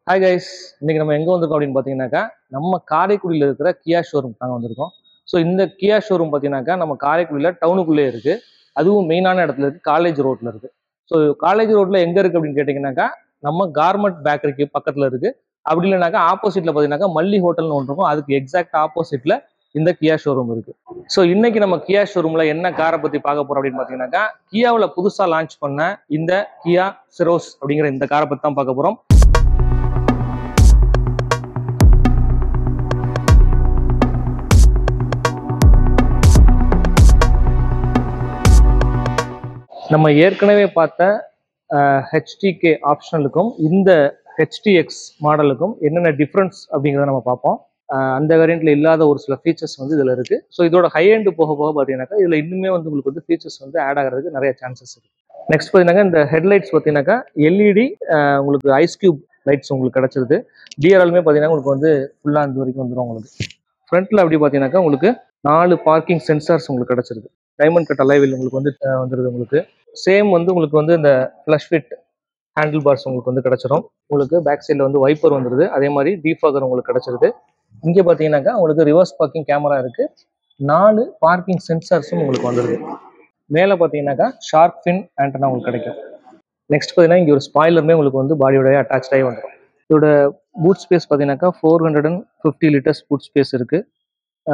Hi guys, இன்னைக்கு நம்ம எங்கே வந்திருக்கோம் அப்படின்னு பார்த்தீங்கன்னாக்கா நம்ம காரைக்குடியில் இருக்கிற கியா ஷோரூம் நாங்கள் வந்திருக்கோம். ஸோ இந்த கியா ஷோரூம் பார்த்தீங்கன்னாக்கா நம்ம காரைக்குடியில் டவுனுக்குள்ளே இருக்குது. அதுவும் மெயினான இடத்துல இருக்குது, காலேஜ் ரோட்டில் இருக்குது. ஸோ காலேஜ் ரோட்டில் எங்கே இருக்குது அப்படின்னு கேட்டிங்கனாக்கா நம்ம கார்மெண்ட் பேக்கரிக்கு பக்கத்தில் இருக்குது. அப்படி இல்லைனாக்கா ஆப்போசிட்டில் பார்த்தீங்கன்னாக்கா மல்லி ஹோட்டல்னு ஒன்று இருக்கும். அதுக்கு எக்ஸாக்ட் ஆப்போசிட்டில் இந்த கியா ஷோரூம் இருக்குது. ஸோ இன்னைக்கு நம்ம கியா ஷோரூமில் என்ன காரை பற்றி பார்க்க போகிறோம் அப்படின்னு பார்த்தீங்கன்னாக்கா கியாவில் புதுசாக லான்ச் பண்ண இந்த கியா சிரோஸ் அப்படிங்கிற இந்த காரை பற்றி தான் பார்க்க போகிறோம். நம்ம ஏற்கனவே பார்த்த ஹெச்டிகே ஆப்ஷனலுக்கும் இந்த ஹெச்டிஎக்ஸ் மாடலுக்கும் என்னென்ன டிஃப்ரென்ஸ் அப்படிங்கிறத நம்ம பார்ப்போம். அந்த வேரியண்ட்ல இல்லாத ஒரு சில ஃபீச்சர்ஸ் வந்து இதில் இருக்குது. ஸோ இதோட ஹை எண்டு போக போக பார்த்தீங்கன்னாக்கா இதில் இன்னுமே வந்து உங்களுக்கு வந்து ஃபீச்சர்ஸ் வந்து ஆட் ஆகிறதுக்கு நிறைய சான்சஸ் இருக்குது. நெக்ஸ்ட் பார்த்தீங்கன்னா இந்த ஹெட்லைட்ஸ் பார்த்தீங்கன்னாக்கா எல்இடி உங்களுக்கு ஐஸ் கியூப் லைட்ஸ் உங்களுக்கு கிடச்சிருது. டிஆர்எல்மே பார்த்தீங்கன்னா உங்களுக்கு வந்து ஃபுல்லாக இந்த வரைக்கும் வந்துடும். உங்களுக்கு ஃப்ரண்ட்டில் அப்படி பார்த்தீங்கன்னாக்கா உங்களுக்கு 4 பார்க்கிங் சென்சார்ஸ் உங்களுக்கு கிடச்சிருது. டைமண்ட் கட் அலைவில் உங்களுக்கு வந்து வந்துடுது. உங்களுக்கு சேம் வந்து உங்களுக்கு வந்து இந்த ஃப்ளஷ் ஃபிட் ஹேண்டில் பார்ஸ் உங்களுக்கு வந்து கிடச்சிரும். உங்களுக்கு பேக் சைடில் வந்து வைப்பர் வந்துடுது. அதே மாதிரி டீஃபாகர் உங்களுக்கு கிடச்சிருது. இங்கே பார்த்தீங்கன்னாக்கா உங்களுக்கு ரிவர்ஸ் பார்க்கிங் கேமரா இருக்குது. 4 பார்க்கிங் சென்சார்ஸும் உங்களுக்கு வந்துடுது. மேலே பார்த்தீங்கன்னாக்கா ஷார்க் ஃபின் ஆண்டனா உங்களுக்கு கிடைக்கும். நெக்ஸ்ட் பார்த்தீங்கன்னா இங்கே ஒரு ஸ்பாய்லருமே உங்களுக்கு வந்து பாடியோடய அட்டாச்சாகி வந்துடும். இதோட பூட் ஸ்பேஸ் பார்த்தீங்கன்னாக்கா 450 லிட்டர்ஸ் பூட் ஸ்பேஸ் இருக்குது.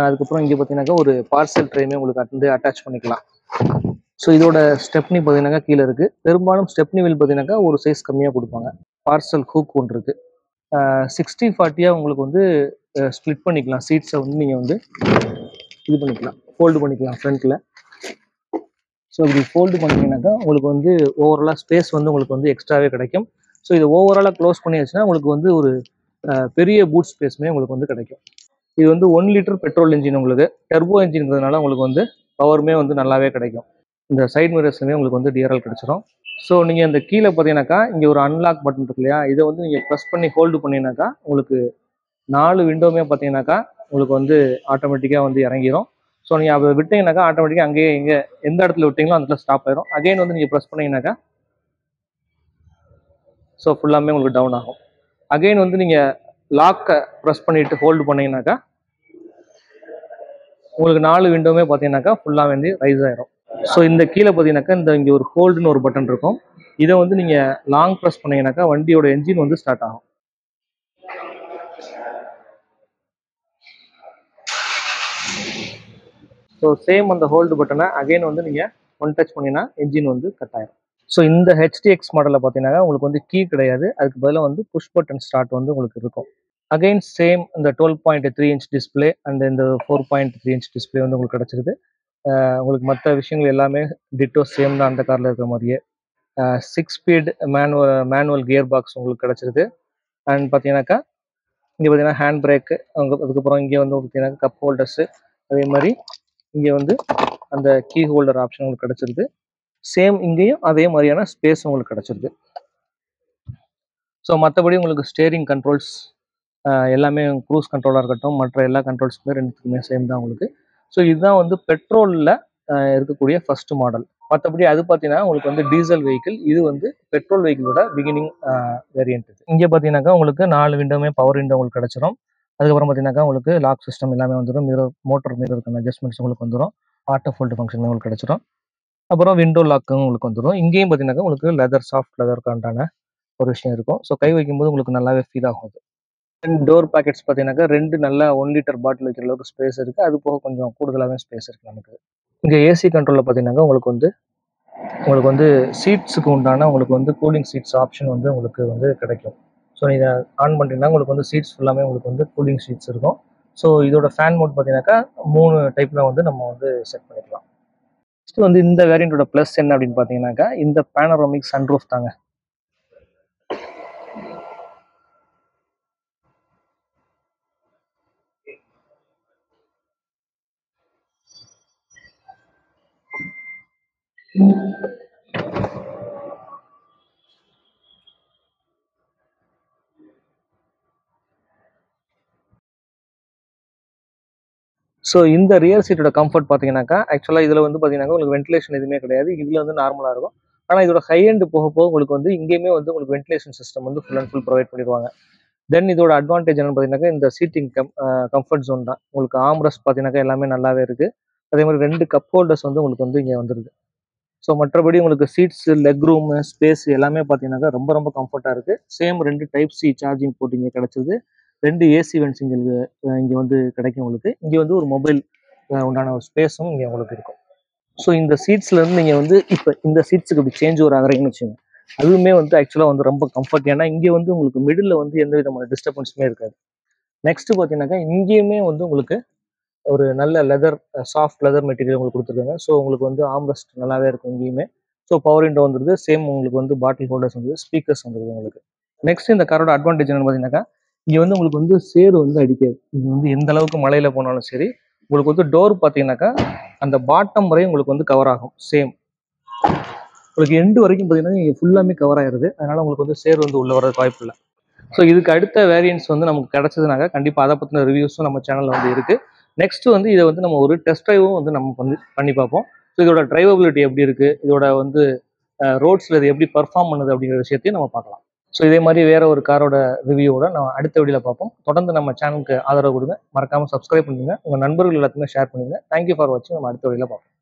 அதுக்கப்புறம் இங்கே பார்த்தீங்கன்னாக்கா ஒரு பார்சல் ட்ரேமே உங்களுக்கு வந்து அட்டாச் பண்ணிக்கலாம். ஸோ இதோட ஸ்டெப்னி பார்த்தீங்கன்னாக்கா கீழே இருக்குது. பெரும்பாலும் ஸ்டெப்னி வீல் பார்த்தீங்கன்னாக்கா ஒரு சைஸ் கம்மியாக கொடுப்பாங்க. பார்சல் ஹூக் ஒன்று இருக்குது. 60-40 உங்களுக்கு வந்து ஸ்ப்ளிட் பண்ணிக்கலாம். சீட்ஸை வந்து நீங்கள் வந்து இது பண்ணிக்கலாம், ஃபோல்டு பண்ணிக்கலாம் ஃப்ரண்ட்டில். ஸோ இப்படி ஃபோல்டு பண்ணிங்கனாக்கா உங்களுக்கு வந்து ஓவராலாக ஸ்பேஸ் வந்து உங்களுக்கு வந்து எக்ஸ்ட்ராவே கிடைக்கும். ஸோ இதை ஓவராலாக க்ளோஸ் பண்ணியாச்சுன்னா உங்களுக்கு வந்து ஒரு பெரிய பூட் ஸ்பேஸுமே உங்களுக்கு வந்து கிடைக்கும். இது வந்து 1 லிட்டர் பெட்ரோல் இன்ஜின், உங்களுக்கு டர்போ இன்ஜின்ங்கிறதுனால உங்களுக்கு வந்து பவருமே வந்து நல்லாவே கிடைக்கும். இந்த சைட் மிரர்ஸுமே உங்களுக்கு வந்து டிஆர்எல் கிடச்சிரும். ஸோ நீங்கள் இந்த கீழே பார்த்தீங்கன்னாக்கா இங்கே ஒரு அன்லாக் பட்டன் இருக்கு இல்லையா, இதை வந்து நீங்கள் ப்ரெஸ் பண்ணி ஹோல்டு பண்ணிங்கனாக்கா உங்களுக்கு 4 விண்டோவுமே பார்த்தீங்கன்னாக்கா உங்களுக்கு வந்து ஆட்டோமேட்டிக்காக வந்து இறங்கிடும். ஸோ நீங்கள் அதை விட்டீங்கன்னாக்கா ஆட்டோமேட்டிக்காக அங்கேயே இங்கே எந்த இடத்துல விட்டீங்களோ அந்த இடத்துல ஸ்டாப் ஆயிரும். அகைன் வந்து நீங்கள் ப்ரெஸ் பண்ணிங்கனாக்கா ஸோ ஃபுல்லாமே உங்களுக்கு டவுன் ஆகும். அகைன் வந்து நீங்கள் லாக்கை ப்ரெஸ் பண்ணிவிட்டு ஹோல்டு பண்ணிங்கனாக்கா உங்களுக்கு 4 விண்டோவுமே பார்த்தீங்கன்னாக்கா ஃபுல்லாக வந்து ரைஸ் ஆயிரும். ஸோ இந்த கீழே பார்த்தீங்கன்னாக்கா இந்த இங்கே ஒரு ஹோல்டுன்னு ஒரு பட்டன் இருக்கும். இதை வந்து நீங்கள் லாங் ப்ரெஸ் பண்ணீங்கன்னாக்கா வண்டியோட என்ஜின் வந்து ஸ்டார்ட் ஆகும். ஸோ சேம் அந்த ஹோல்டு பட்டனை அகைன் வந்து நீங்கள் ஒன் டச் பண்ணிங்கன்னா என்ஜின் வந்து கட் ஆயிரும். ஸோ இந்த ஹெச்டிஎக்ஸ் மாடலில் பார்த்தீங்கன்னா உங்களுக்கு வந்து கீ கிடையாது. அதுக்கு பதிலாக வந்து புஷ் பட்டன் ஸ்டார்ட் வந்து உங்களுக்கு இருக்கும். அகைன் சேம் இந்த 12.3 இன்ச் டிஸ்பிளே அண்ட் இந்த 4.3 இன்ச் டிஸ்பிளே வந்து உங்களுக்கு கிடச்சிருது. உங்களுக்கு மற்ற விஷயங்கள் எல்லாமே டிட்டோ சேம் தான் அந்த காரில் இருக்கிற மாதிரியே. 6 ஸ்பீட் மேனுவல் கியர் பாக்ஸ் உங்களுக்கு கிடச்சிருது. அண்ட் பார்த்தீங்கன்னாக்கா இங்கே பார்த்தீங்கன்னா ஹேண்ட் பிரேக்கு, அதுக்கப்புறம் இங்கே வந்து பார்த்தீங்கன்னா கப் ஹோல்டர்ஸு, அதே மாதிரி இங்கே வந்து அந்த கீ ஹோல்டர் ஆப்ஷன் உங்களுக்கு கிடச்சிருது. சேம் இங்கேயும் அதே மாதிரியான ஸ்பேஸ் உங்களுக்கு கிடச்சிருது. ஸோ மற்றபடி உங்களுக்கு ஸ்டேரிங் கண்ட்ரோல்ஸ் எல்லாமே க்ரூஸ் கண்ட்ரோலாக இருக்கட்டும், மற்ற எல்லா கண்ட்ரோல்ஸுமே ரெண்டுத்துக்குமே சேம் தான் உங்களுக்கு. ஸோ இதுதான் வந்து பெட்ரோலில் இருக்கக்கூடிய ஃபர்ஸ்ட் மாடல். மற்றபடி அது பார்த்தீங்கன்னா உங்களுக்கு வந்து டீசல் வெஹிக்கிள். இது வந்து பெட்ரோல் வெஹிக்கிளோட பிகினிங் வேரியன்ட். இது இங்கே பார்த்தீங்கன்னாக்கா உங்களுக்கு 4 விண்டோமே பவர் விண்டோ உங்களுக்கு கிடச்சிரும். அதுக்கப்புறம் பார்த்தீங்கன்னாக்கா உங்களுக்கு லாக் சிஸ்டம் எல்லாமே வந்துடும். மோட்டர் மிரருக்கான அட்ஜஸ்ட்மெண்ட்ஸ் உங்களுக்கு வந்துடும். ஆட்டோ ஃபோல்டு ஃபங்க்ஷன் உங்களுக்கு கிடச்சிரும். அப்புறம் விண்டோ லாக்கும் உங்களுக்கு வந்துடும். இங்கேயும் பார்த்தீங்கன்னாக்கா உங்களுக்கு லெதர், சாஃப்ட் லெதர் காண்டான ஒரு விஷயம் இருக்கும். ஸோ கை வைக்கும்போது உங்களுக்கு நல்லாவே ஃபீல் ஆகும். டோர் பாக்கெட்ஸ் பார்த்தீங்கன்னாக்கா 2 நல்லா 1 லிட்டர் பாட்டில் வைக்கிற அளவுக்கு ஸ்பேஸ் இருக்குது. அது போக கொஞ்சம் கூடுதலாகவே ஸ்பேஸ் இருக்குது நமக்கு. இங்கே ஏசி கண்ட்ரோலில் பார்த்தீங்கன்னாக்கா உங்களுக்கு வந்து சீட்ஸுக்கு உண்டான உங்களுக்கு வந்து கூலிங் சீட்ஸ் ஆப்ஷன் வந்து உங்களுக்கு வந்து கிடைக்கும். ஸோ நீங்கள் ஆன் பண்ணிட்டீங்கன்னா உங்களுக்கு வந்து சீட்ஸ் ஃபுல்லாமே உங்களுக்கு வந்து கூலிங் சீட்ஸ் இருக்கும். ஸோ இதோட ஃபேன் மோட் பார்த்தீங்கன்னாக்கா 3 டைப்பில் வந்து நம்ம வந்து செட் பண்ணிக்கலாம். நெக்ஸ்ட் வந்து இந்த வேரியண்ட்டோட ப்ளஸ் என்ன அப்படின்னு பார்த்தீங்கன்னாக்கா இந்த பேனரோமிக் சன்ரூஃப் தாங்க. ஸோ இந்த ரியர் சீட்டோட கம்ஃபர்ட் பார்த்தீங்கன்னாக்கா ஆக்சுவலாக இதில் வந்து பார்த்தீங்கன்னா உங்களுக்கு வென்டிலேஷன் எதுவுமே கிடையாது. இதில் வந்து நார்மலாக இருக்கும். ஆனால் இதோட ஹை எண்டு போக போக உங்களுக்கு வந்து இங்கேயுமே வந்து உங்களுக்கு வென்டிலேஷன் சிஸ்டம் வந்து ஃபுல் அண்ட் ஃபுல் ப்ரொவைட் பண்ணிடுவாங்க. தென் இதோட அட்வான்டேஜ் என்னன்னு பார்த்தீங்கன்னாக்கா இந்த சீட்டிங் கம்ஃபர்ட் ஜோன் தான். உங்களுக்கு ஆம்ரெஸ்ட் பார்த்தீங்கன்னாக்கா எல்லாமே நல்லாவே இருக்குது. அதே மாதிரி 2 கப் ஹோல்டர்ஸ் வந்து உங்களுக்கு வந்து இங்கே வந்துருது. ஸோ மற்றபடி உங்களுக்கு சீட்ஸு, லெக் ரூமு, ஸ்பேஸ் எல்லாமே பார்த்தீங்கன்னாக்கா ரொம்ப ரொம்ப கம்ஃபர்ட்டாக இருக்குது. Same 2 type C charging port இங்கே கிடச்சிது. 2 ஏசி வென்ட்ஸ் இங்கே வந்து கிடைக்கும் உங்களுக்கு. இங்கே வந்து ஒரு மொபைல் உண்டான ஒரு ஸ்பேஸும் இங்கே உங்களுக்கு இருக்கும். ஸோ இந்த சீட்ஸ்லேருந்து நீங்கள் வந்து இப்போ இந்த சீட்ஸுக்கு இப்படி சேஞ்ச் ஓவர் ஆகிறீங்கன்னு வச்சுக்கோங்க. அதுவுமே வந்து ஆக்சுவலாக வந்து ரொம்ப கம்ஃபர்ட். ஏன்னா இங்கே வந்து உங்களுக்கு மிடில் வந்து எந்த விதமான டிஸ்டர்பன்ஸுமே இருக்காது. நெக்ஸ்ட் பார்த்தீங்கன்னாக்கா இங்கேயுமே வந்து உங்களுக்கு ஒரு நல்ல லெதர், சாஃப்ட் லெதர் மெட்டீரியல் உங்களுக்கு கொடுத்துருக்காங்க. ஸோ உங்களுக்கு வந்து ஆம்ரெஸ்ட் நல்லாவே இருக்கும் இங்கேயுமே. ஸோ பவர் விண்டோ வந்துருது. சேம் உங்களுக்கு வந்து பாட்டில் ஹோல்டர்ஸ் வந்துருது, ஸ்பீக்கர்ஸ் வந்துருது உங்களுக்கு. நெக்ஸ்ட் இந்த காரோட அட்வான்டேஜ் என்னன்னு பார்த்தீங்கன்னாக்கா இங்கே வந்து உங்களுக்கு வந்து சேறு வந்து அடிக்காது. இங்கே வந்து எந்த அளவுக்கு மழையில போனாலும் சரி, உங்களுக்கு வந்து டோர் பார்த்தீங்கன்னாக்கா அந்த பாட்டம் வரையும் உங்களுக்கு வந்து கவர் ஆகும். சேம் உங்களுக்கு எண்டு வரைக்கும் பார்த்தீங்கன்னா இங்கே ஃபுல்லாமே கவர் ஆயிருது. அதனால உங்களுக்கு வந்து சேர் வந்து உள்ள வரதுக்கு வாய்ப்பு இல்லை. ஸோ இதுக்கு அடுத்த வேரியன்ட்ஸ் வந்து நமக்கு கிடைச்சதுனாக்கா கண்டிப்பாக அதை பற்றின ரிவ்யூஸும் நம்ம சேனலில் வந்து இருக்குது. நெக்ஸ்ட் வந்து இதை வந்து நம்ம ஒரு டெஸ்ட் ட்ரைவும் வந்து நம்ம வந்து பண்ணி பார்ப்போம். ஸோ இதோட டிரைவபிலிட்டி எப்படி இருக்குது, இதோட வந்து ரோட்ஸில் இது எப்படி பர்ஃபார்ம் பண்ணுது அப்படிங்கிற விஷயத்தையும் நம்ம பார்க்கலாம். ஸோ இதே மாதிரி வேற ஒரு காரோட ரிவ்யூவோட நம்ம அடுத்த வீடியோவில் பார்ப்போம். தொடர்ந்து நம்ம சேனலுக்கு ஆதரவு கொடுங்க. மறக்காமல் சப்ஸ்கிரைப் பண்ணுங்க. உங்கள் நண்பர்கள் எல்லாத்துக்குமே ஷேர் பண்ணுங்க. தேங்க்யூ ஃபார் வாட்சிங். நம்ம அடுத்த வீடியோவில் பார்ப்போம்.